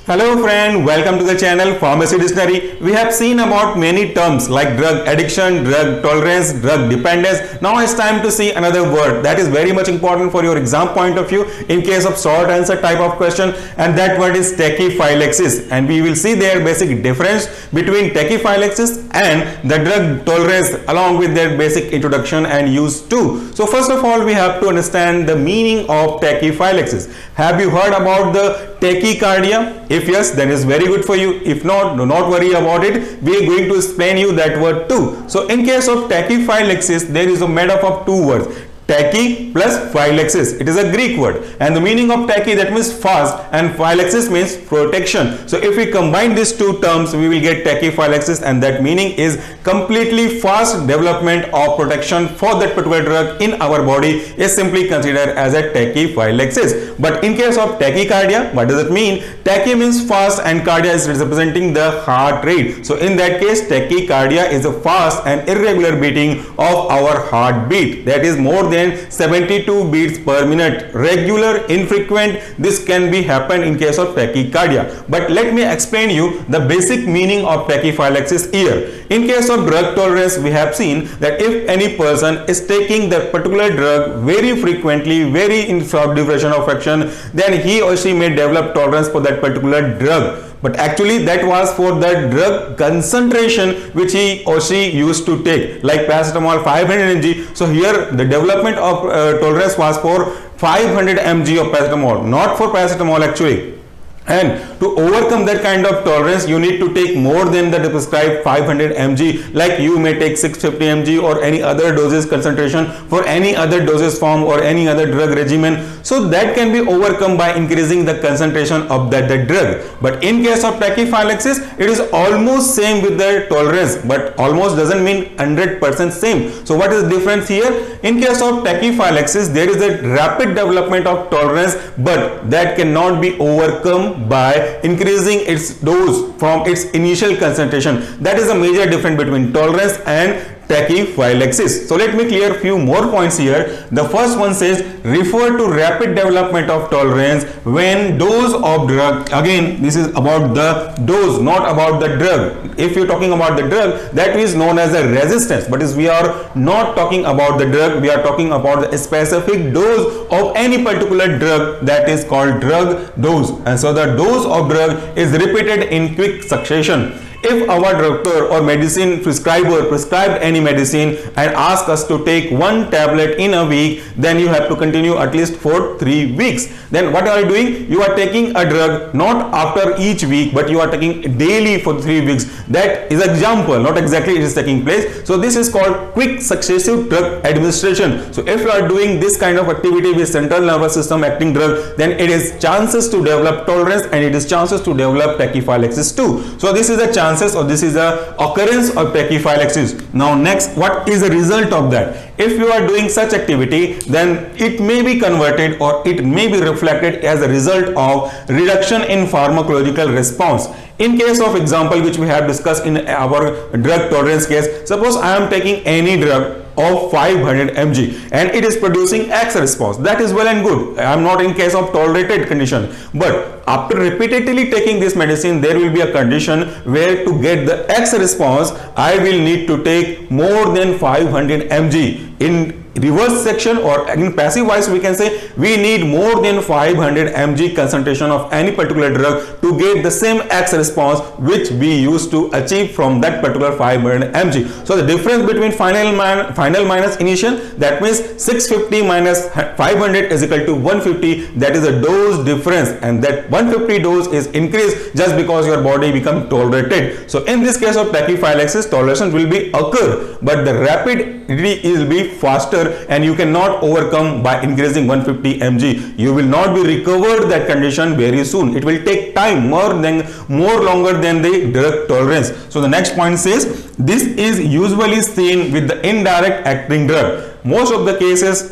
Hello friend, welcome to the channel Pharmacy Dictionary. We have seen about many terms like drug addiction, drug tolerance, drug dependence. Now it's time to see another word that is very much important for your exam point of view in case of short answer type of question, and that word is tachyphylaxis. And we will see their basic difference between tachyphylaxis and the drug tolerance along with their basic introduction and use too. So first of all, we have to understand the meaning of tachyphylaxis. Have you heard about the tachycardia? If yes, then it's very good for you. If not, do not worry about it. We are going to explain you that word too. So in case of tachyphylaxis, there is a made up of two words. Tachy plus phylaxis. It is a Greek word, and the meaning of tachy, that means fast, and phylaxis means protection. So if we combine these two terms, we will get tachyphylaxis, and that meaning is completely fast development of protection for that particular drug in our body is simply considered as a tachyphylaxis. But in case of tachycardia, what does it mean? Tachy means fast and cardia is representing the heart rate. So in that case, tachycardia is a fast and irregular beating of our heartbeat. That is more than 72 beats per minute. Regular, infrequent, this can be happen in case of tachycardia. But let me explain you the basic meaning of tachyphylaxis here. In case of drug tolerance, we have seen that if any person is taking that particular drug very frequently, very in short duration of action, then he or she may develop tolerance for that particular drug. But actually that was for the drug concentration which he or she used to take, like paracetamol 500 mg. So here the development of tolerance was for 500 mg of paracetamol, not for paracetamol actually. And to overcome that kind of tolerance, you need to take more than the prescribed 500 mg, like you may take 650 mg or any other doses concentration for any other dosage form or any other drug regimen. So that can be overcome by increasing the concentration of that drug. But in case of tachyphylaxis, it is almost same with the tolerance, but almost doesn't mean 100% same. So what is the difference here? In case of tachyphylaxis, there is a rapid development of tolerance, but that cannot be overcome by increasing its dose from its initial concentration. That is a major difference between tolerance and tachyphylaxis. So let me clear a few more points here. The first one says refer to rapid development of tolerance when dose of drug. Again, this is about the dose, not about the drug. If you're talking about the drug, that is known as a resistance. But if we are not talking about the drug, we are talking about the specific dose of any particular drug, that is called drug dose. And so the dose of drug is repeated in quick succession. If our doctor or medicine prescriber prescribed any medicine and asked us to take one tablet in a week, then you have to continue at least for 3 weeks. Then what are you doing? You are taking a drug not after each week, but you are taking daily for 3 weeks. That is example, not exactly it is taking place. So this is called quick successive drug administration. So if you are doing this kind of activity with central nervous system acting drug, then it is chances to develop tolerance and it is chances to develop tachyphylaxis too. So this is a chance, or this is a occurrence of tachyphylaxis. Now next, what is the result of that? If you are doing such activity, then it may be converted or it may be reflected as a result of reduction in pharmacological response. In case of example which we have discussed in our drug tolerance case, suppose I am taking any drug of 500 mg and it is producing X response. That is well and good. I am not in case of tolerated condition. But after repeatedly taking this medicine, there will be a condition where to get the X response, I will need to take more than 500 mg. In reverse section or in passive voice, we can say we need more than 500 mg concentration of any particular drug to get the same X response which we used to achieve from that particular 500 mg. So the difference between final minus initial, that means 650 minus 500 is equal to 150. That is a dose difference, and that 150 dose is increased just because your body become tolerated. So in this case of tachyphylaxis, toleration will be occur, but the rapidity will be faster and you cannot overcome by increasing 150 mg. You will not be recovered that condition very soon. It will take time more longer than the drug tolerance. So the next point says this is usually seen with the indirect acting drug. Most of the cases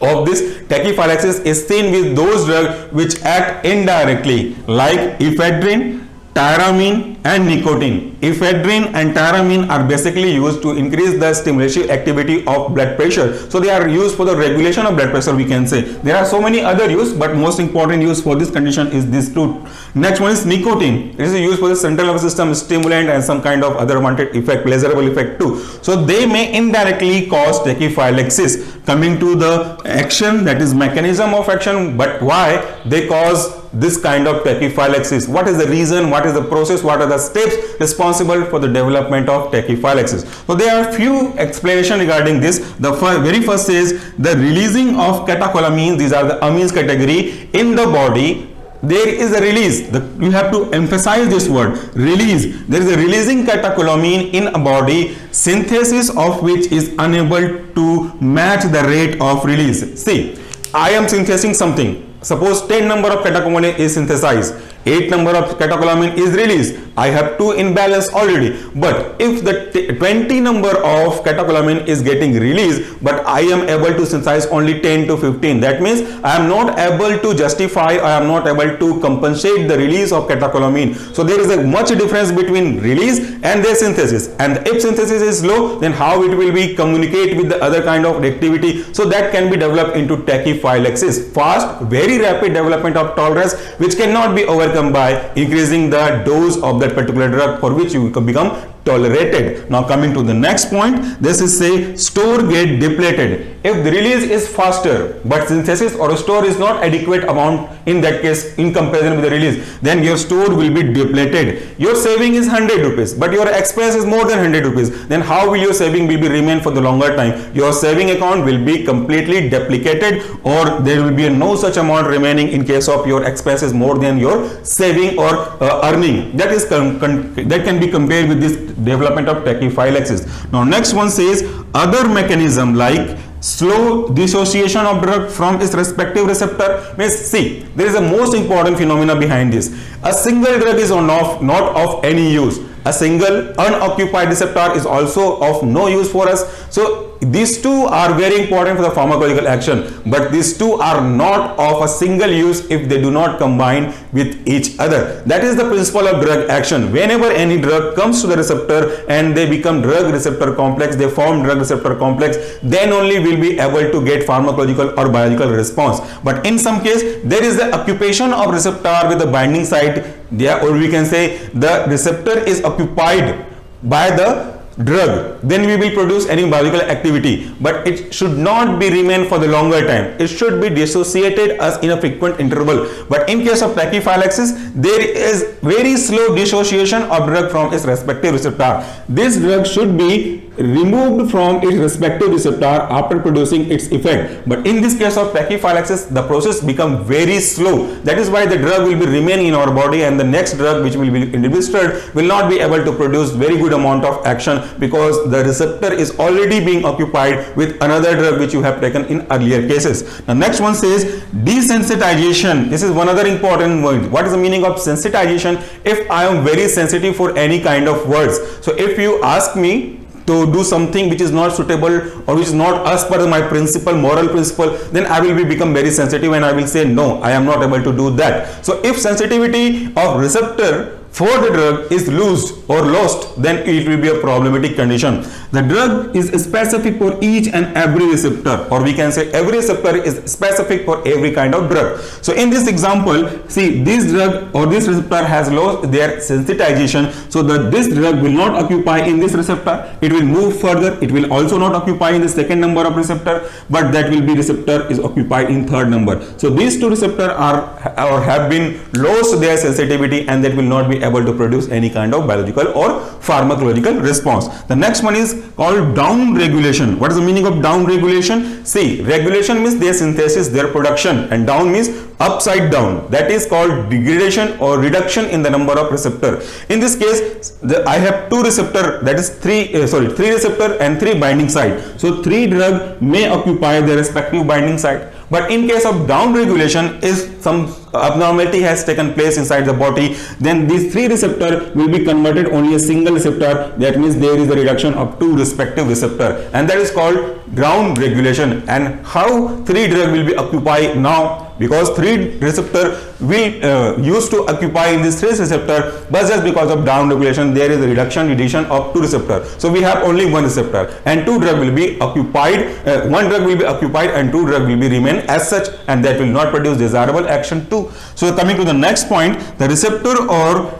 of this tachyphylaxis is seen with those drugs which act indirectly, like ephedrine, tyramine and nicotine. Ephedrine and tyramine are basically used to increase the stimulation activity of blood pressure. So they are used for the regulation of blood pressure, we can say. There are so many other use, but most important use for this condition is these two. Next one is nicotine. It is used for the central nervous system stimulant and some kind of other wanted effect, pleasurable effect too. So they may indirectly cause tachyphylaxis. Coming to the action, that is mechanism of action, but why they cause this kind of tachyphylaxis? What is the reason? What is the process? What are the steps responsible for the development of tachyphylaxis? So there are few explanations regarding this. The very first is the releasing of catecholamines. These are the amines category in the body. There is a release. You have to emphasize this word, release. There is a releasing catecholamine in a body, synthesis of which is unable to match the rate of release. See, I am synthesizing something. Suppose 10 number of catecholamine is synthesized, 8 number of catecholamine is released. I have 2 in balance already. But if the 20 number of catecholamine is getting released, but I am able to synthesize only 10 to 15, that means I am not able to justify, I am not able to compensate the release of catecholamine. So there is a much difference between release and their synthesis. And if synthesis is low, then how it will be communicate with the other kind of activity? So that can be developed into tachyphylaxis. Fast, very rapid development of tolerance, which cannot be overcome by increasing the dose of that particular drug for which you become tolerated. Now coming to the next point, this is say store get depleted. If the release is faster but synthesis or store is not adequate amount, in that case in comparison with the release, then your store will be depleted. Your saving is 100 rupees but your expense is more than 100 rupees. Then how will your saving will be remain for the longer time? Your saving account will be completely deplicated, or there will be no such amount remaining in case of your expense is more than your saving or earning. That is that can be compared with this development of tachyphylaxis. Now next one says other mechanism like slow dissociation of drug from its respective receptor. Means see, there is a most important phenomena behind this. A single drug is not of any use. A single unoccupied receptor is also of no use for us. So these two are very important for the pharmacological action, but these two are not of a single use if they do not combine with each other. That is the principle of drug action. Whenever any drug comes to the receptor and they become drug receptor complex, they form drug receptor complex, then only we'll be able to get pharmacological or biological response. But in some case, there is the occupation of receptor with the binding site there, or we can say the receptor is occupied by the drug, then we will produce any biological activity, but it should not be remain for the longer time. It should be dissociated as in a frequent interval. But in case of tachyphylaxis, there is very slow dissociation of drug from its respective receptor. This drug should be removed from its respective receptor after producing its effect. But in this case of tachyphylaxis, the process becomes very slow. That is why the drug will be remaining in our body, and the next drug which will be administered will not be able to produce very good amount of action, because the receptor is already being occupied with another drug which you have taken in earlier cases. The next one says desensitization. This is one other important word. What is the meaning of sensitization? If I am very sensitive for any kind of words, so if you ask me to do something which is not suitable or which is not as per my principle, moral principle, then I will become very sensitive and I will say no, I am not able to do that. So if sensitivity of receptor for the drug is lost, then it will be a problematic condition. The drug is specific for each and every receptor, or we can say every receptor is specific for every kind of drug. So in this example, see, this drug or this receptor has lost their sensitization, so this drug will not occupy in this receptor. It will move further. It will also not occupy in the second number of receptor, but that will be receptor is occupied in third number. So these two receptors are or have been lost their sensitivity, and that will not be able to produce any kind of biological or pharmacological response. The next one is called down regulation. What is the meaning of down regulation? See, regulation means their synthesis, their production, and down means upside down. That is called degradation or reduction in the number of receptor. In this case, I have two receptor, that is three receptor and 3 binding site. So 3 drug may occupy their respective binding site. But in case of down regulation, if some abnormality has taken place inside the body, then these 3 receptor will be converted only a single receptor. That means there is a reduction of 2 respective receptor, and that is called down regulation. And how 3 drug will be occupied now? because 3 receptor will used to occupy in this 3 receptor, but just because of down regulation there is a reduction addition of 2 receptor. So we have only 1 receptor and 2 drug will be occupied, 1 drug will be occupied and 2 drug will be remain as such, and that will not produce desirable action too. So coming to the next point, the receptor or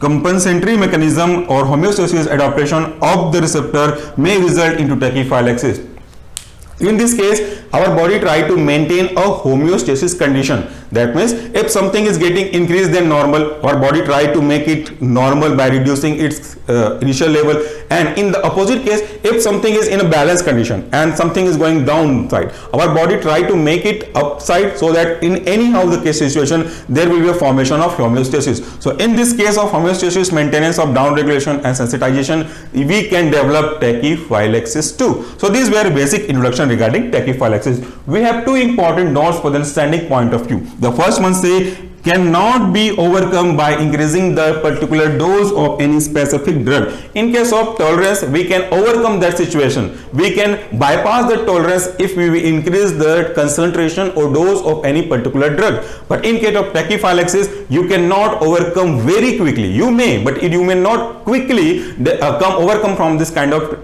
compensatory mechanism or homeostasis adaptation of the receptor may result into tachyphylaxis. In this case, our body try to maintain a homeostasis condition. That means if something is getting increased than normal, our body try to make it normal by reducing its initial level, and in the opposite case, if something is in a balanced condition and something is going downside, our body try to make it upside, so that in anyhow the case situation there will be a formation of homeostasis. So in this case of homeostasis, maintenance of down regulation and sensitization, we can develop tachyphylaxis too. So these were basic introduction regarding tachyphylaxis. We have 2 important notes for the understanding point of view. The first one say cannot be overcome by increasing the particular dose of any specific drug. In case of tolerance, we can overcome that situation. We can bypass the tolerance if we increase the concentration or dose of any particular drug. But in case of tachyphylaxis, you cannot overcome very quickly. You may, but you may not quickly overcome from this kind of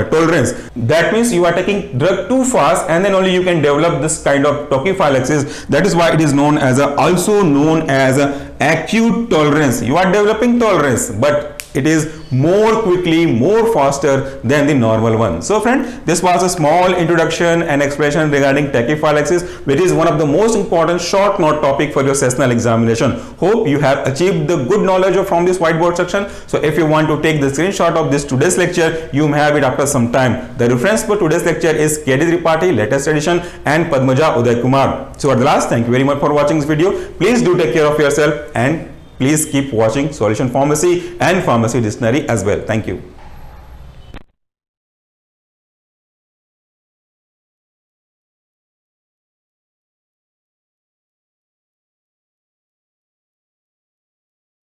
tolerance. That means you are taking drug too fast, and then only you can develop this kind of tachyphylaxis. That is why it is known as also known as acute tolerance. You are developing tolerance, but it is more quickly, more faster than the normal one. So friend, this was a small introduction and explanation regarding tachyphylaxis, which is one of the most important short note topic for your sessional examination. Hope you have achieved the good knowledge from this whiteboard section. So if you want to take the screenshot of this today's lecture, you may have it after some time. The reference for today's lecture is KD Tripathi, latest edition, and Padmaja Uday Kumar. So at the last, thank you very much for watching this video. Please do take care of yourself, and please keep watching Solution Pharmacy and Pharmacy Dictionary as well. Thank you.